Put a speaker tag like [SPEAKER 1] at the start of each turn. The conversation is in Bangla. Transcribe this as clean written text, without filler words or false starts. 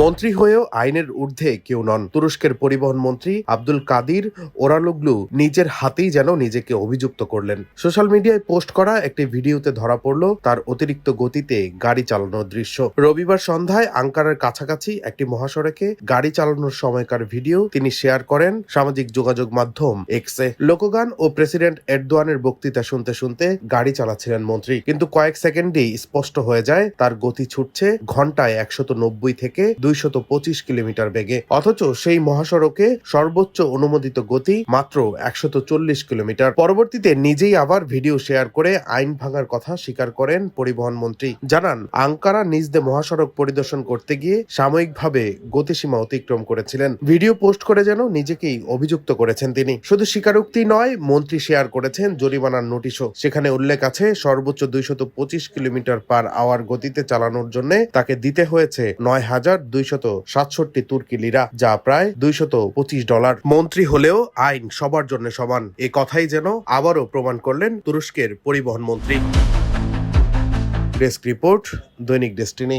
[SPEAKER 1] মন্ত্রী হয়েও আইনের ঊর্ধ্বে কেউ নন। তুরস্কের পরিবহন মন্ত্রী আব্দুল কাদির ওরালুগলু নিজের হাতেই যেন নিজেকে অভিযুক্ত করলেন। সোশ্যাল মিডিয়ায় পোস্ট করা একটি ভিডিওতে ধরা পড়ল তার অতিরিক্ত গতিতে গাড়ি চালানোর দৃশ্য। রবিবার সন্ধ্যায় আঙ্কারার কাছাকাছি একটি মহাসড়কে গাড়ি চালানোর সময়কার ভিডিও তিনি শেয়ার করেন সামাজিক যোগাযোগ মাধ্যম এক্সে। লোকগান ও প্রেসিডেন্ট এরদোয়ানের বক্তৃতা শুনতে শুনতে গাড়ি চালাচ্ছিলেন মন্ত্রী, কিন্তু কয়েক সেকেন্ডেই স্পষ্ট হয়ে যায় তার গতি ছুটছে ঘন্টায় 190 থেকে 225 কিলোমিটার বেগে। অথচ সেই মহাসড়কে সর্বোচ্চ অনুমোদিত গতি মাত্র 140 কিলোমিটার। পরবর্তীতে নিজেই আবার ভিডিও শেয়ার করে আইন ভাঙার কথা স্বীকার করেন পরিবহন মন্ত্রী। জানান, আঙ্কারা নিজদে মহাসড়ক পরিদর্শন করতে গিয়ে সাময়িকভাবে গতিসীমা অতিক্রম করেছিলেন। ভিডিও পোস্ট করে যেন নিজেকেই অভিযুক্ত করেছেন তিনি। শুধু স্বীকারোক্তি নয়, মন্ত্রী শেয়ার করেছেন জরিমানার নোটিশও। সেখানে উল্লেখ আছে সর্বোচ্চ 225 কিলোমিটার পার আওয়ার গতিতে চালানোর জন্য তাকে দিতে হয়েছে 9,267 তুর্কি লিরা, যা প্রায় $225। মন্ত্রী হলেও আইন সবার জন্য সমান, এ কথাই যেন আবারও প্রমাণ করলেন তুরস্কের পরিবহন মন্ত্রী। ডেস্ক রিপোর্ট, দৈনিক ডেস্টিনি।